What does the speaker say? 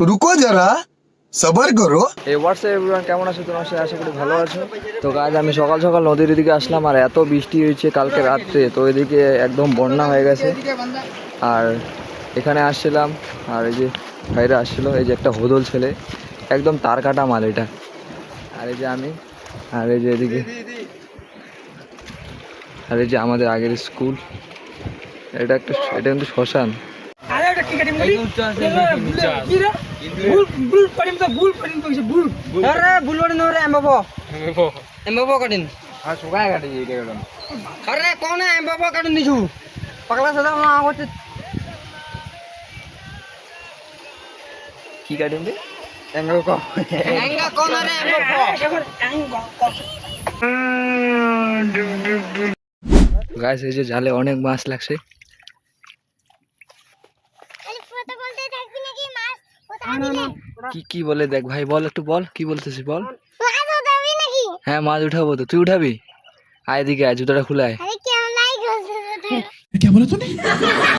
रुको जरा सबर करो। এই হোয়াটসঅ্যাপ এভরিওয়ান, কেমন আছো তোমরা? সবাই আশা করি ভালো আছো। তো আজ আমি সকাল সকাল নদীর এদিকে আসলাম, আর এত বৃষ্টি হয়েছে কালকে রাত্রে, তো এদিকে একদম বন্যা হয়ে গেছে। আর এখানে আসছিলাম, আর এই যে ভাইরা আসছিল, এই যে একটা হোদল ছেলে, একদম তার কাটা মাল এটা। আর এই যে আমি, আর এই যে এদিকে, আর এই যে আমাদের আগের স্কুল, এটা কিন্তু শ্মশান। কি কাটিং রে? গাইস, এই যে জালে অনেক মাছ লাগছে। কি কি বলে দেখ ভাই, বল একটু বল, কি বলতেছিস বল। হ্যাঁ, মাছ উঠাবো তো, তুই উঠাবি? আয় এদিকে, আয়, জুতাটা খুলে আয়। क्या बोला तूने?